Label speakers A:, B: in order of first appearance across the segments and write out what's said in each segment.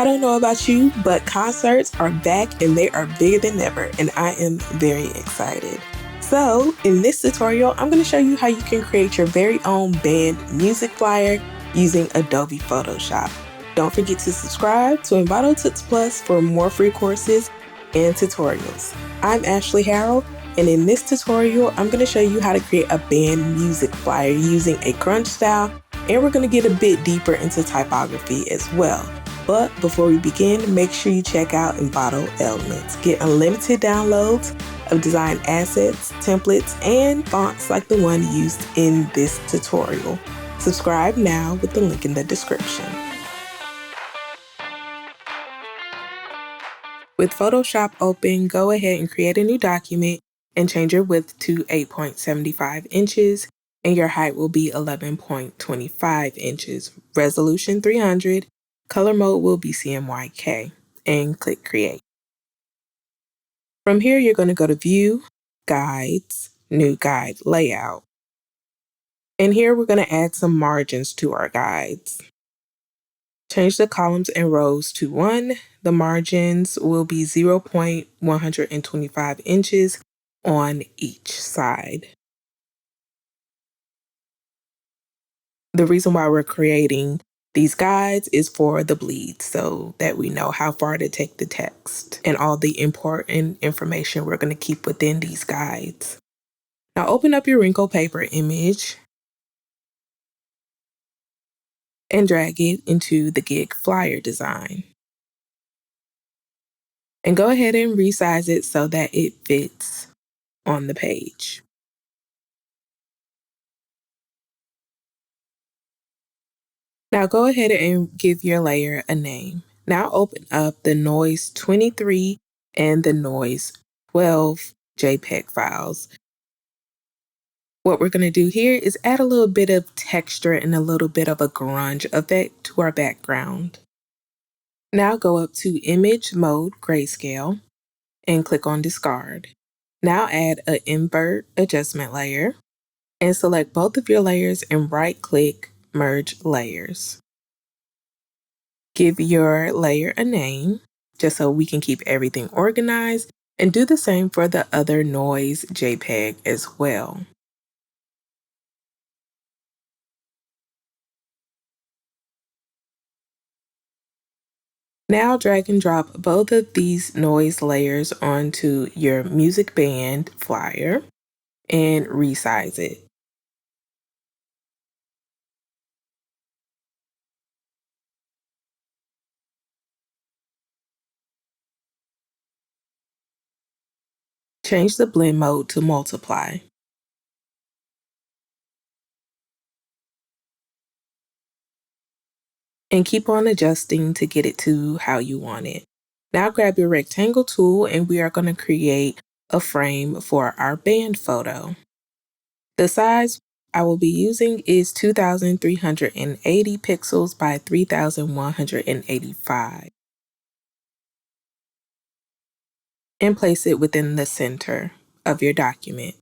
A: I don't know about you, but concerts are back and they are bigger than ever, and I am very excited. So, in this tutorial, I'm going to show you how you can create your very own band music flyer using Adobe Photoshop. Don't forget to subscribe to Envato Tuts Plus for more free courses and tutorials. I'm Ashley Harrell, and in this tutorial, I'm going to show you how to create a band music flyer using a grunge style, and we're going to get a bit deeper into typography as well. But before we begin, make sure you check out Envato Elements. Get unlimited downloads of design assets, templates, and fonts like the one used in this tutorial. Subscribe now with the link in the description. With Photoshop open, go ahead and create a new document and change your width to 8.75 inches, and your height will be 11.25 inches. Resolution 300. Color mode will be CMYK, and click Create. From here, you're going to go to View, Guides, New Guide Layout. And here we're going to add some margins to our guides. Change the columns and rows to 1. The margins will be 0.125 inches on each side. The reason why we're creating these guides is for the bleed, so that we know how far to take the text and all the important information we're going to keep within these guides. Now open up your wrinkle paper image and drag it into the gig flyer design. And go ahead and resize it so that it fits on the page. Now go ahead and give your layer a name. Now open up the Noise 23 and the Noise 12 JPEG files. What we're going to do here is add a little bit of texture and a little bit of a grunge effect to our background. Now go up to Image Mode Grayscale and click on Discard. Now add an Invert Adjustment layer and select both of your layers and right-click Merge Layers. Give your layer a name, just so we can keep everything organized, and do the same for the other noise JPEG as well. Now drag and drop both of these noise layers onto your music band flyer and resize it. Change the blend mode to multiply. And keep on adjusting to get it to how you want it. Now grab your rectangle tool and we are going to create a frame for our band photo. The size I will be using is 2,380 pixels by 3,185. And place it within the center of your document.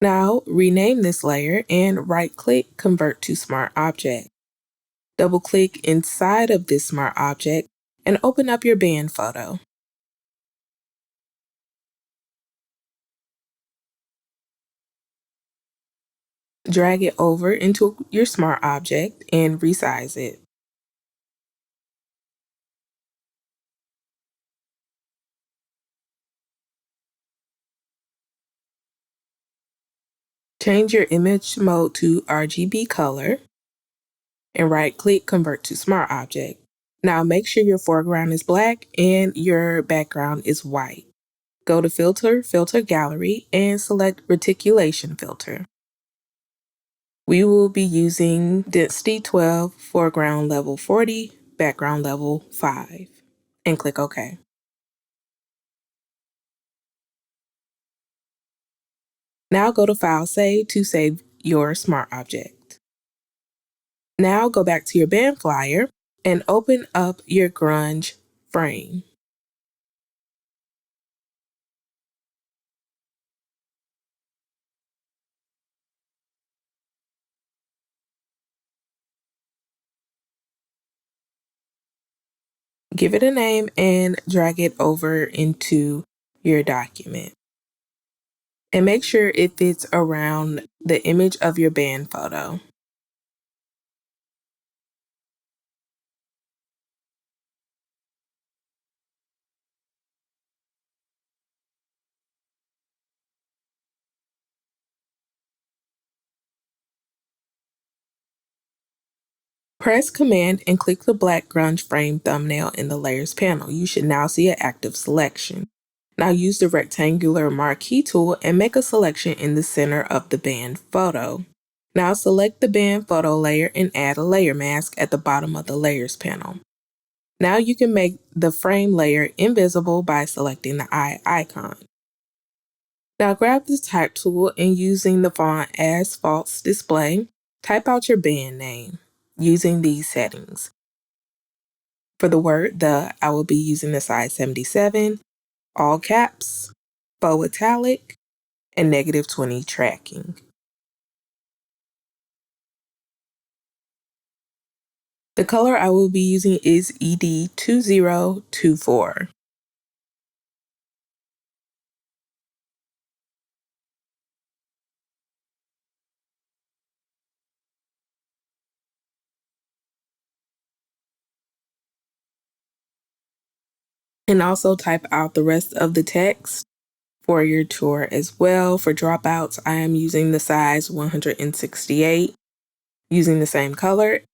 A: Now rename this layer and right-click Convert to Smart Object. Double-click inside of this Smart Object and open up your band photo. Drag it over into your Smart Object and resize it. Change your image mode to RGB color and right-click Convert to Smart Object. Now make sure your foreground is black and your background is white. Go to Filter, Filter Gallery, and select Reticulation Filter. We will be using Density 12, Foreground Level 40, Background Level 5, and click OK. Now go to File Save to save your Smart Object. Now go back to your band flyer and open up your grunge frame. Give it a name and drag it over into your document. And make sure it fits around the image of your band photo. Press Command and click the black grunge frame thumbnail in the Layers panel. You should now see an active selection. Now use the rectangular marquee tool and make a selection in the center of the band photo. Now select the band photo layer and add a layer mask at the bottom of the Layers panel. Now you can make the frame layer invisible by selecting the eye icon. Now grab the type tool and using the font as false display, type out your band name using these settings. For the word the, I will be using the size 77, all caps, faux italic, and -20 tracking. The color I will be using is ED2024. And also type out the rest of the text for your tour as well. For dropouts, I am using the size 168, using the same color.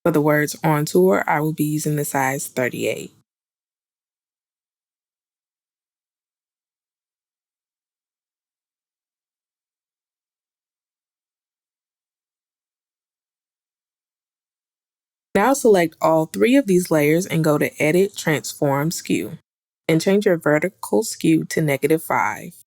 A: For the words on tour, I will be using the size 38. Now select all three of these layers and go to Edit, Transform, Skew, and change your vertical skew to -5.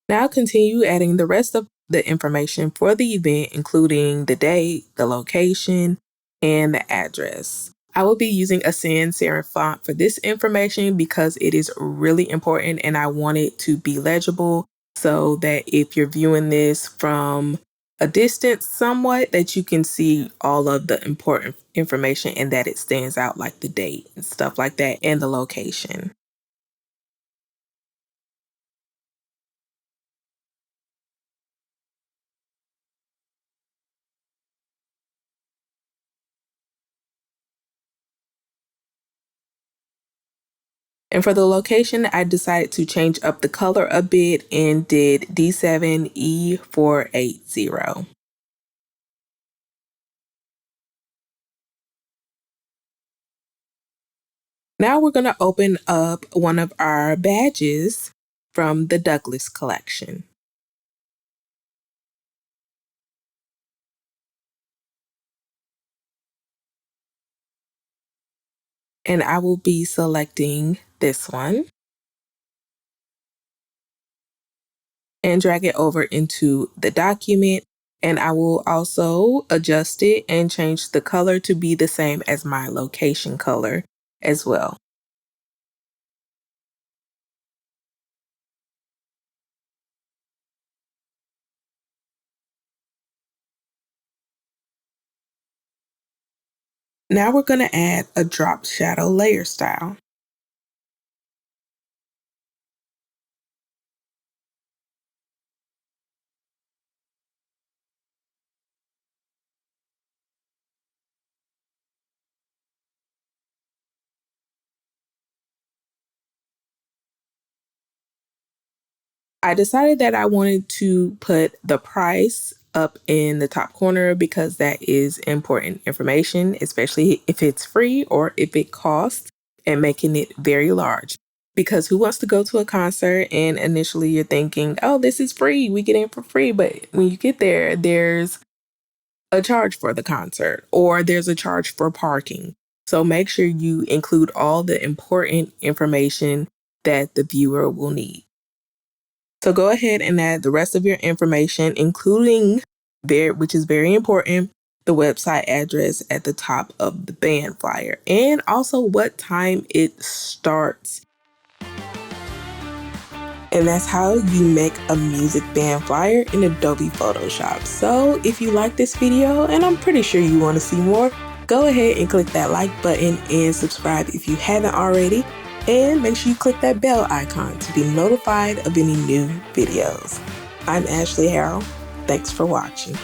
A: Now continue adding the rest of the information for the event, including the date, the location, and the address. I will be using a sans serif font for this information because it is really important and I want it to be legible so that if you're viewing this from a distance somewhat, that you can see all of the important information and that it stands out, like the date and stuff like that and the location. And for the location, I decided to change up the color a bit and did D7E480. Now we're going to open up one of our badges from the Douglas collection. And I will be selecting this one and drag it over into the document. And I will also adjust it and change the color to be the same as my location color as well. Now we're going to add a drop shadow layer style. I decided that I wanted to put the price up in the top corner because that is important information, especially if it's free or if it costs, and making it very large. Because who wants to go to a concert and initially you're thinking, oh, this is free, we get in for free. But when you get there, there's a charge for the concert or there's a charge for parking. So make sure you include all the important information that the viewer will need. So go ahead and add the rest of your information, including which is very important, the website address at the top of the band flyer, and also what time it starts. And that's how you make a music band flyer in Adobe Photoshop. So if you like this video, and I'm pretty sure you want to see more, go ahead and click that like button and subscribe if you haven't already. And make sure you click that bell icon to be notified of any new videos. I'm Ashley Harrell. Thanks for watching.